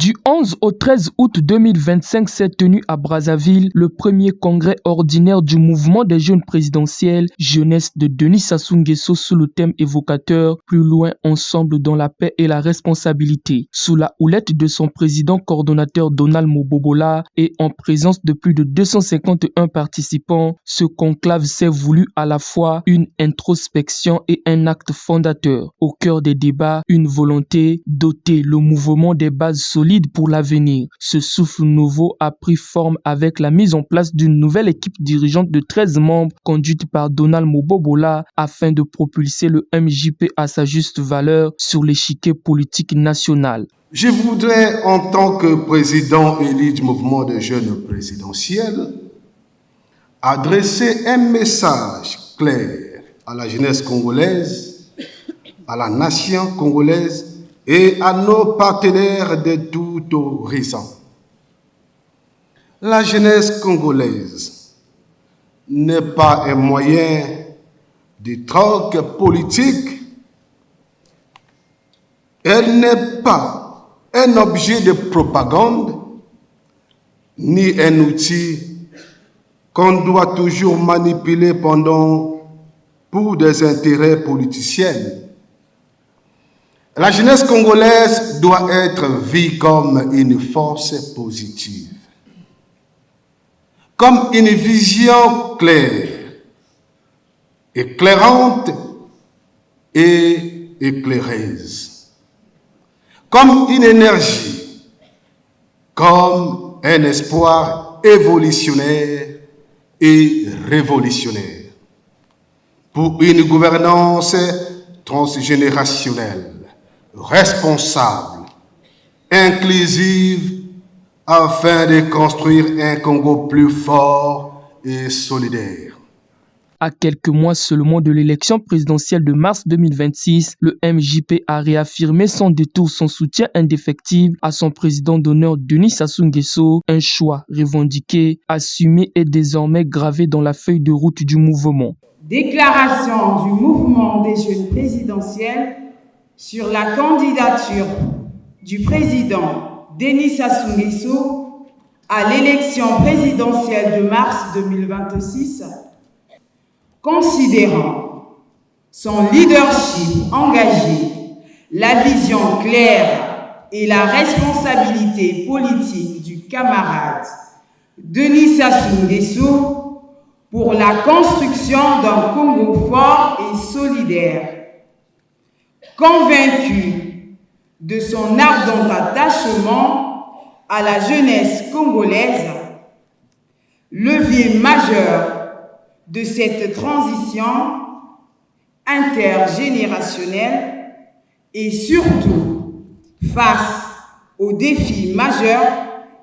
Du 11 au 13 août 2025 s'est tenu à Brazzaville le premier congrès ordinaire du mouvement des jeunes présidentiels Jeunesse de Denis Sassou Nguesso sous le thème évocateur « Plus loin ensemble dans la paix et la responsabilité ». Sous la houlette de son président coordonnateur Donald Mobobola et en présence de plus de 251 participants, ce conclave s'est voulu à la fois une introspection et un acte fondateur. Au cœur des débats, une volonté doter le mouvement des bases solides pour l'avenir. Ce souffle nouveau a pris forme avec la mise en place d'une nouvelle équipe dirigeante de 13 membres conduite par Donald Mobobola afin de propulser le MJP à sa juste valeur sur l'échiquier politique national. Je voudrais, en tant que président élu du mouvement des jeunes présidentiels, adresser un message clair à la jeunesse congolaise, à la nation congolaise et à nos partenaires de tout horizon. La jeunesse congolaise n'est pas un moyen de troc politique. Elle n'est pas un objet de propagande, ni un outil qu'on doit toujours manipuler pour des intérêts politiciens. La jeunesse congolaise doit être vue comme une force positive, comme une vision claire, éclairante et éclaireuse, comme une énergie, comme un espoir évolutionnaire et révolutionnaire, pour une gouvernance transgénérationnelle, responsable, inclusive, afin de construire un Congo plus fort et solidaire. À quelques mois seulement de l'élection présidentielle de mars 2026, le MJP a réaffirmé sans détour son soutien indéfectible à son président d'honneur Denis Sassou Nguesso, un choix revendiqué, assumé et désormais gravé dans la feuille de route du mouvement. Déclaration du mouvement des jeunes présidentiels sur la candidature du président Denis Sassou Nguesso à l'élection présidentielle de mars 2026, considérant son leadership engagé, la vision claire et la responsabilité politique du camarade Denis Sassou Nguesso pour la construction d'un Congo fort et solidaire. Convaincu de son ardent attachement à la jeunesse congolaise, levier majeur de cette transition intergénérationnelle et surtout face aux défis majeurs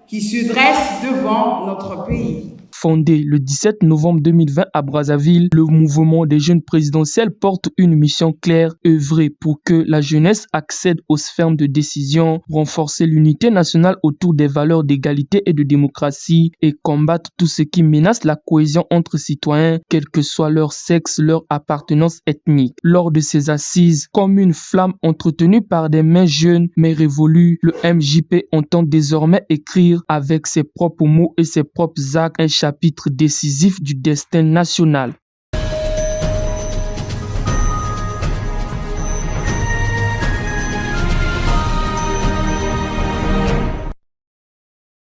qui se dressent devant notre pays. Fondé le 17 novembre 2020 à Brazzaville, le mouvement des jeunes présidentiels porte une mission claire, œuvrer pour que la jeunesse accède aux sphères de décision, renforcer l'unité nationale autour des valeurs d'égalité et de démocratie et combattre tout ce qui menace la cohésion entre citoyens, quel que soit leur sexe, leur appartenance ethnique. Lors de ces assises, comme une flamme entretenue par des mains jeunes mais révolues, le MJP entend désormais écrire avec ses propres mots et ses propres actes un chapitre décisif du destin national.